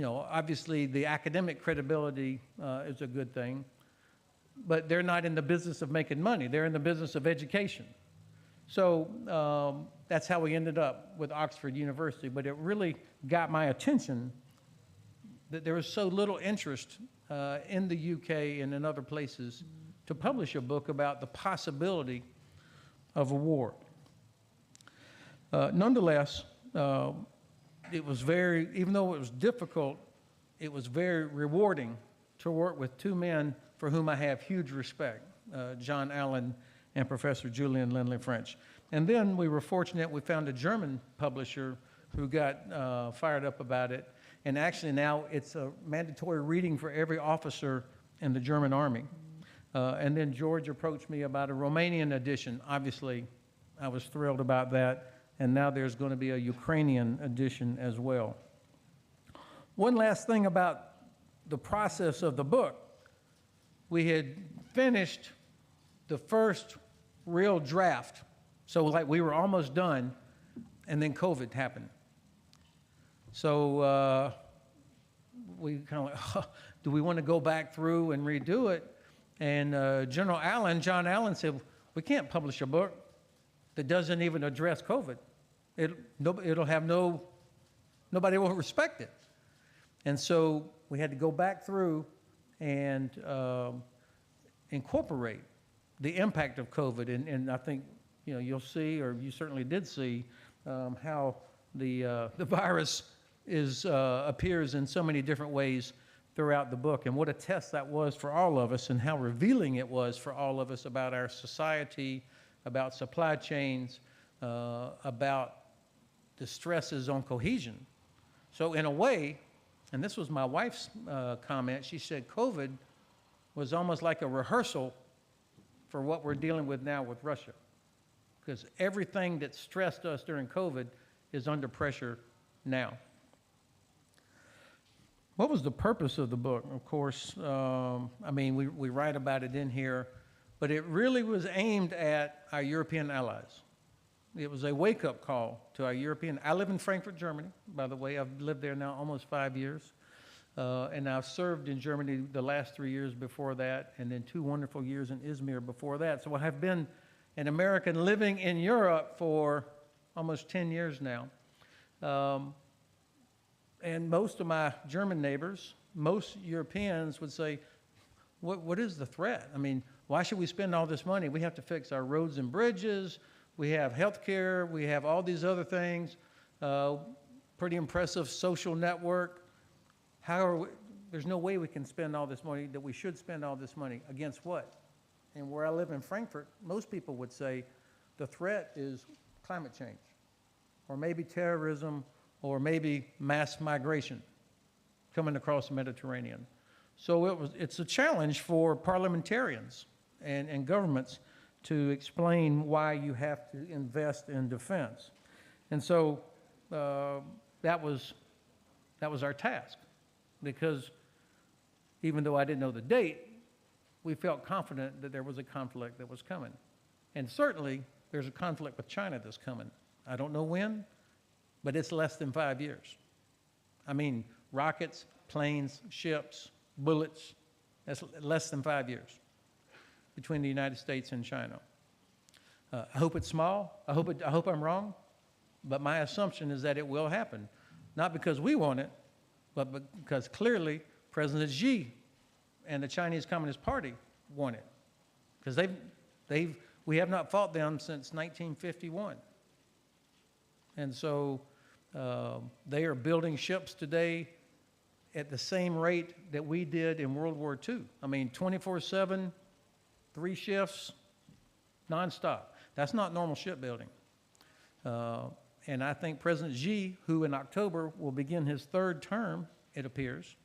obviously the academic credibility is a good thing, but they're not in the business of making money. They're in the business of education. So that's how we ended up with Oxford University. But it really got my attention that there was so little interest in the UK and in other places to publish a book about the possibility of a war. Nonetheless, it was even though it was difficult, it was very rewarding to work with two men for whom I have huge respect, John Allen and Professor Julian Lindley-French. And then we were fortunate, we found a German publisher who got fired up about it. And actually now it's a mandatory reading for every officer in the German army. And then George approached me about a Romanian edition. Obviously, I was thrilled about that. And now there's going to be a Ukrainian edition as well. One last thing about the process of the book. We had finished the first real draft. So like we were almost done, and then COVID happened. So we kind of like, do we want to go back through and redo it? And John Allen said, we can't publish a book that doesn't even address COVID. It'll have nobody will respect it. And so we had to go back through and incorporate the impact of COVID. And I think, you'll see, or you certainly did see, how the virus appears in so many different ways throughout the book, and what a test that was for all of us, and how revealing it was for all of us about our society, about supply chains, about the stresses on cohesion. So in a way, and this was my wife's comment, she said COVID was almost like a rehearsal for what we're dealing with now with Russia, because everything that stressed us during COVID is under pressure now. What was the purpose of the book? Of course, I mean, we write about it in here, but it really was aimed at our European allies. It was a wake-up call to our European. I live in Frankfurt, Germany, by the way. I've lived there now almost 5 years. And I've served in Germany the last 3 years before that, and then 2 wonderful years in Izmir before that. So I've been an American living in Europe for almost 10 years now. And most of my German neighbors, most Europeans would say, what is the threat? I mean, why should we spend all this money? We have to fix our roads and bridges. We have health care. We have all these other things. Pretty impressive social network. There's no way we can spend all this money, that we should spend all this money. Against what? And where I live in Frankfurt, most people would say the threat is climate change, or maybe terrorism, or maybe mass migration coming across the Mediterranean. So it's a challenge for parliamentarians and governments to explain why you have to invest in defense. And so that was our task, because even though I didn't know the date, we felt confident that there was a conflict that was coming. And certainly there's a conflict with China that's coming. I don't know when, but it's less than 5 years. I mean, rockets, planes, ships, bullets, that's less than 5 years between the United States and China. I hope it's small. I hope I'm wrong, but my assumption is that it will happen, not because we want it, but because clearly President Xi and the Chinese Communist Party want it, because we have not fought them since 1951, and so they are building ships today at the same rate that we did in World War II. I mean, 24/7, 3 shifts, nonstop. That's not normal shipbuilding. And I think President Xi, who in October will begin his 3rd term, it appears,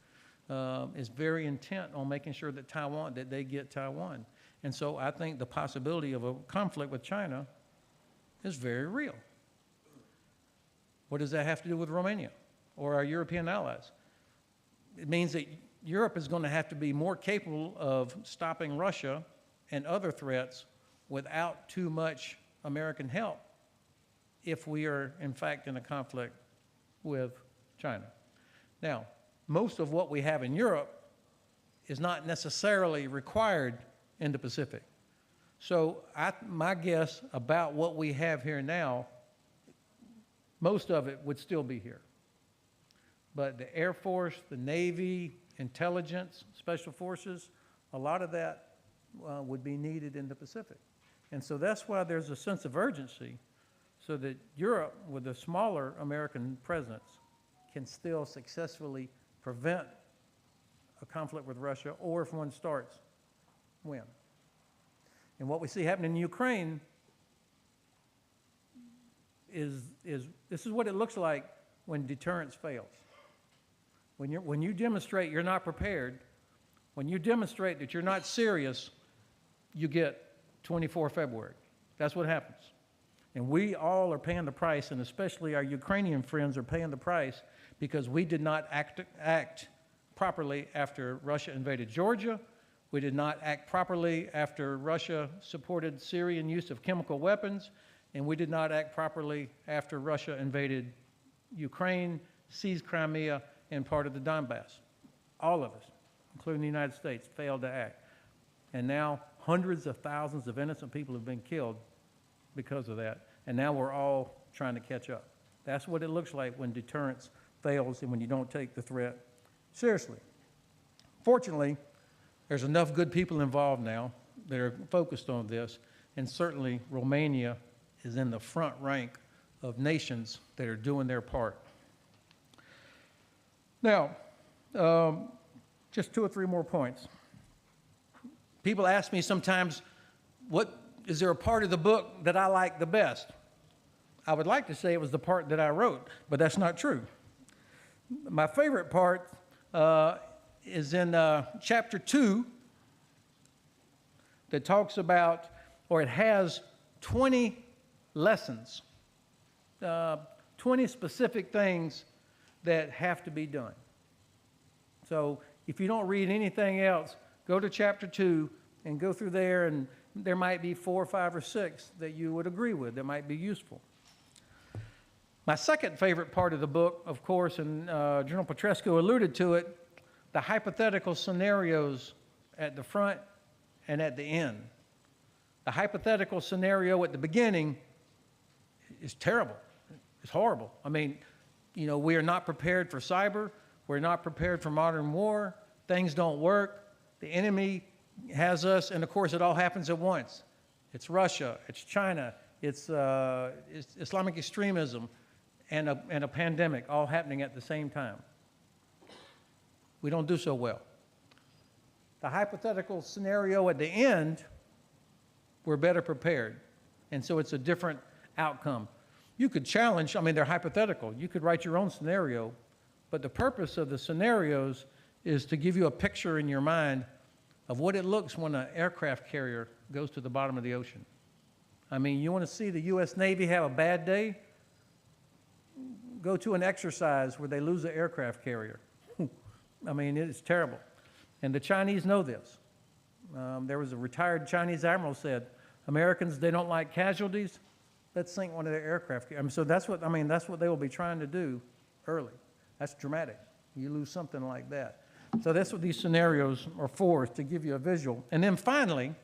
is very intent on making sure that they get Taiwan. And so I think the possibility of a conflict with China is very real. What does that have to do with Romania or our European allies? It means that Europe is going to have to be more capable of stopping Russia and other threats without too much American help if we are, in fact, in a conflict with China. Now, most of what we have in Europe is not necessarily required in the Pacific. So my guess about what we have here now, most of it would still be here. But the Air Force, the Navy, intelligence, special forces, a lot of that would be needed in the Pacific. And so that's why there's a sense of urgency, so that Europe, with a smaller American presence, can still successfully prevent a conflict with Russia, or if one starts, win. And what we see happening in Ukraine is this is what it looks like when deterrence fails. When you demonstrate you're not prepared, when you demonstrate that you're not serious, you get 24 February. That's what happens. And we all are paying the price, and especially our Ukrainian friends are paying the price, because we did not act properly after Russia invaded Georgia. We did not act properly after Russia supported Syrian use of chemical weapons. And we did not act properly after Russia invaded Ukraine, seized Crimea, and part of the Donbass. All of us, including the United States, failed to act. And now hundreds of thousands of innocent people have been killed because of that. And now we're all trying to catch up. That's what it looks like when deterrence fails and when you don't take the threat seriously. Fortunately, there's enough good people involved now that are focused on this, and certainly Romania is in the front rank of nations that are doing their part. Now, just 2 or 3 more points. People ask me sometimes, is there a part of the book that I like the best? I would like to say it was the part that I wrote, but that's not true. My favorite part is in chapter 2 that talks about, or it has 20 lessons, 20 specific things that have to be done. So if you don't read anything else, go to chapter 2 and go through there, and there might be 4 or 5 or 6 that you would agree with that might be useful. My second favorite part of the book, of course, and General Petrescu alluded to it, the hypothetical scenarios at the front and at the end. The hypothetical scenario at the beginning is terrible. It's horrible. I mean, you know, we are not prepared for cyber. We're not prepared for modern war. Things don't work. The enemy has us, and of course, it all happens at once. It's Russia, it's China, it's Islamic extremism, and a pandemic all happening at the same time. We don't do so well. The hypothetical scenario at the end, we're better prepared, and so it's a different outcome. You could challenge, I mean, they're hypothetical. You could write your own scenario, but the purpose of the scenarios is to give you a picture in your mind of what it looks when an aircraft carrier goes to the bottom of the ocean. I mean, you want to see the U.S. Navy have a bad day? Go to an exercise where they lose an aircraft carrier. I mean, it's terrible. And the Chinese know this. There was a retired Chinese admiral said, Americans, they don't like casualties. Let's sink one of their aircraft carriers. I mean, so that's what they will be trying to do early. That's dramatic. You lose something like that. So that's what these scenarios are for, is to give you a visual. And then finally,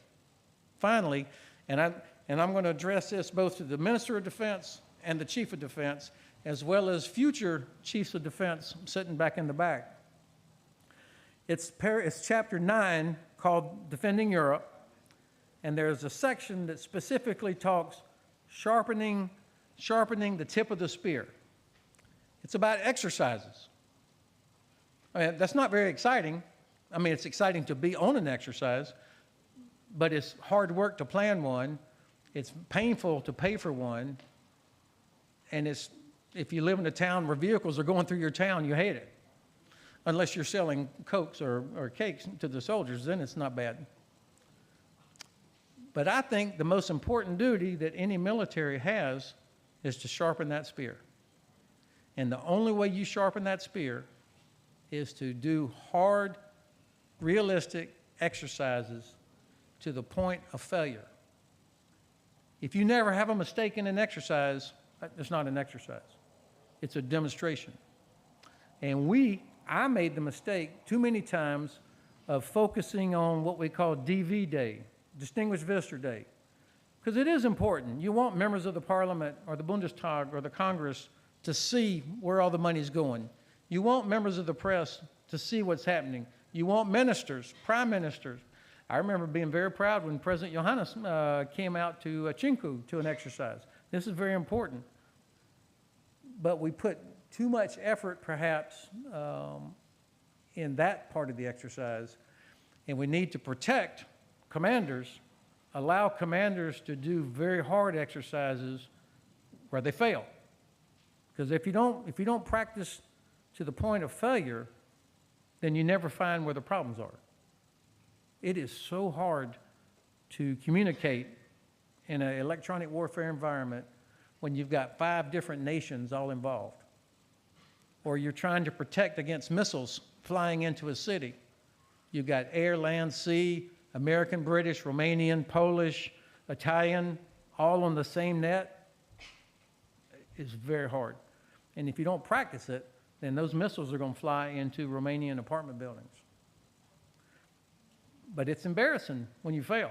and I'm going to address this both to the Minister of Defense and the Chief of Defense, as well as future Chiefs of Defense sitting back in the back. It's chapter 9 called Defending Europe, and there's a section that specifically talks sharpening the tip of the spear. It's about exercises. I mean, that's not very exciting. I mean, it's exciting to be on an exercise, but it's hard work to plan one. It's painful to pay for one. And if you live in a town where vehicles are going through your town, you hate it. Unless you're selling Cokes or cakes to the soldiers, then it's not bad. But I think the most important duty that any military has is to sharpen that spear. And the only way you sharpen that spear is to do hard, realistic exercises to the point of failure. If you never have a mistake in an exercise, it's not an exercise. It's a demonstration. And I made the mistake too many times of focusing on what we call DV Day, Distinguished Visitor Day, because it is important. You want members of the Parliament or the Bundestag or the Congress to see where all the money's going. You want members of the press to see what's happening. You want ministers, prime ministers. I remember being very proud when President Johannes came out to Chinku to an exercise. This is very important. But we put too much effort, perhaps, in that part of the exercise, and we need to protect commanders, allow commanders to do very hard exercises where they fail. Because if you don't practice to the point of failure, then you never find where the problems are. It is so hard to communicate in an electronic warfare environment when you've got 5 different nations all involved. Or you're trying to protect against missiles flying into a city. You've got air, land, sea, American, British, Romanian, Polish, Italian, all on the same net. It's very hard. And if you don't practice it, then those missiles are going to fly into Romanian apartment buildings. But it's embarrassing when you fail.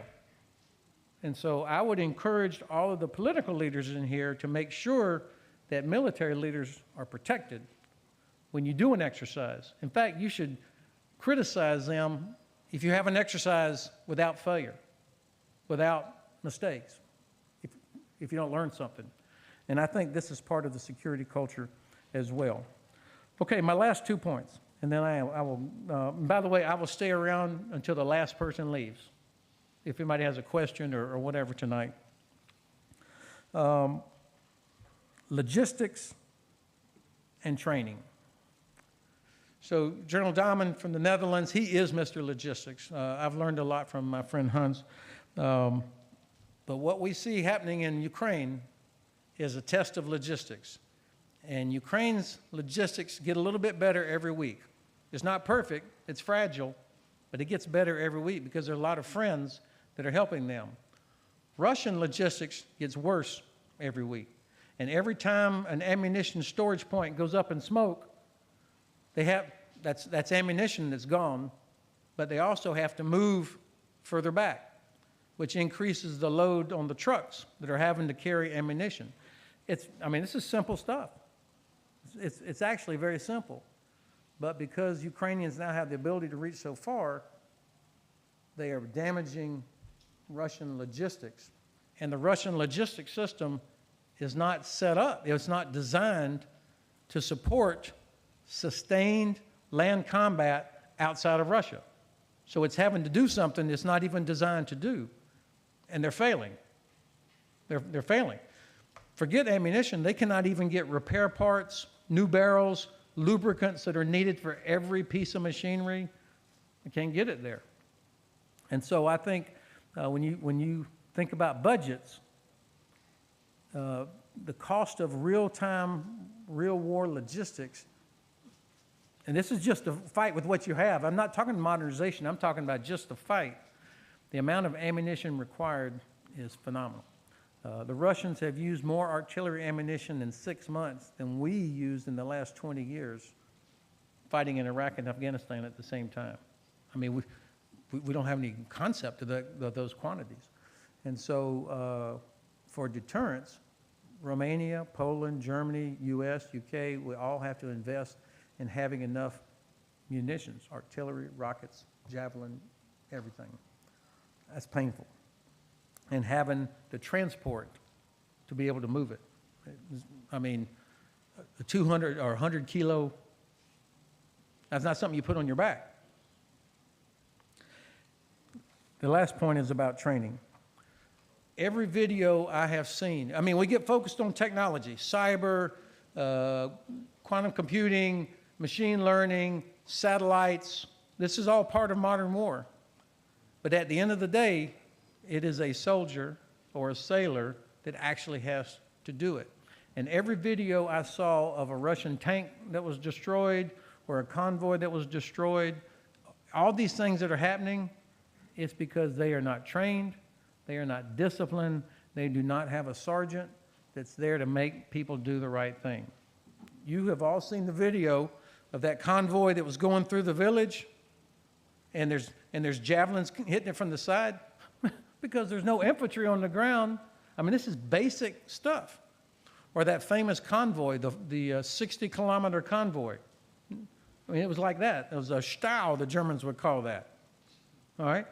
And so I would encourage all of the political leaders in here to make sure that military leaders are protected when you do an exercise. In fact, you should criticize them if you have an exercise without failure, without mistakes, if you don't learn something. And I think this is part of the security culture as well. Okay, my last 2 points, and then I will, by the way, I will stay around until the last person leaves, if anybody has a question or whatever tonight. Logistics and training. So General Dahman from the Netherlands, he is Mr. Logistics. I've learned a lot from my friend Hans. But what we see happening in Ukraine is a test of logistics. And Ukraine's logistics get a little bit better every week. It's not perfect, it's fragile, but it gets better every week because there are a lot of friends that are helping them. Russian logistics gets worse every week. And every time an ammunition storage point goes up in smoke, that's ammunition that's gone, but they also have to move further back, which increases the load on the trucks that are having to carry ammunition. I mean, this is simple stuff. It's actually very simple. But because Ukrainians now have the ability to reach so far, they are damaging Russian logistics. And the Russian logistics system is not set up, it's not designed to support sustained land combat outside of Russia. So it's having to do something it's not even designed to do. And they're failing. They're failing. Forget ammunition, they cannot even get repair parts, new barrels, lubricants that are needed for every piece of machinery. They can't get it there. And so I think when you think about budgets, the cost of real-time, real-war logistics, and this is just a fight with what you have. I'm not talking modernization. I'm talking about just the fight. The amount of ammunition required is phenomenal. The Russians have used more artillery ammunition in 6 months than we used in the last 20 years fighting in Iraq and Afghanistan at the same time. I mean, we don't have any concept of those quantities. And so for deterrence, Romania, Poland, Germany, US, UK, we all have to invest in having enough munitions, artillery, rockets, javelin, everything. That's painful. And having the transport to be able to move it. I mean, a 200 or 100 kilo, that's not something you put on your back. The last point is about training. Every video I have seen, I mean, we get focused on technology, cyber, quantum computing, machine learning, satellites. This is all part of modern war. But at the end of the day, it is a soldier or a sailor that actually has to do it. And every video I saw of a Russian tank that was destroyed or a convoy that was destroyed, all these things that are happening, it's because they are not trained, they are not disciplined, they do not have a sergeant that's there to make people do the right thing. You have all seen the video of that convoy that was going through the village, and there's javelins hitting it from the side because there's no infantry on the ground. I mean, this is basic stuff. Or that famous convoy, the 60-kilometer convoy. I mean, it was like that. It was a Stau, the Germans would call that. All right?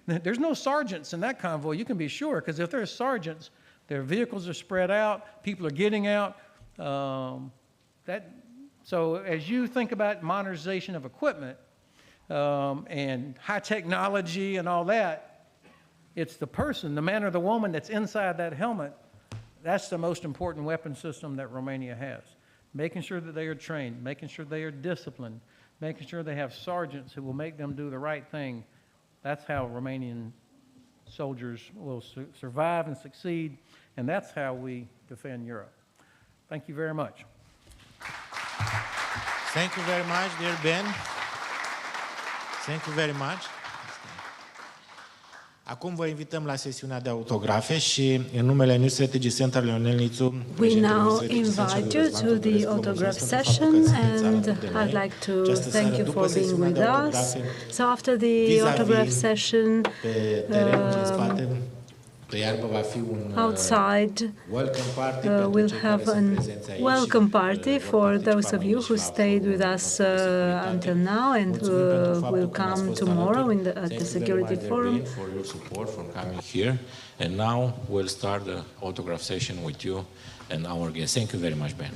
There's no sergeants in that convoy, you can be sure, because if there's sergeants, their vehicles are spread out, people are getting out. So as you think about modernization of equipment and high technology and all that, it's the person, the man or the woman that's inside that helmet. That's the most important weapon system that Romania has. Making sure that they are trained, making sure they are disciplined, making sure they have sergeants who will make them do the right thing. That's how Romanian soldiers will survive and succeed, and that's how we defend Europe. Thank you very much. Thank you very much, dear Ben. Thank you very much. Acum vă invităm la sesiunea de autografe și în numele New Strategy Center Leonel Nițu. We now invite you to the autograph session, and I'd like to thank you for being with us. So after the autograph session, outside, we'll have a welcome party for those of you who stayed with us until now and will come tomorrow at the Security Forum. For your support for coming here. And now we'll start the autograph session with you and our guests. Thank you very much, Ben.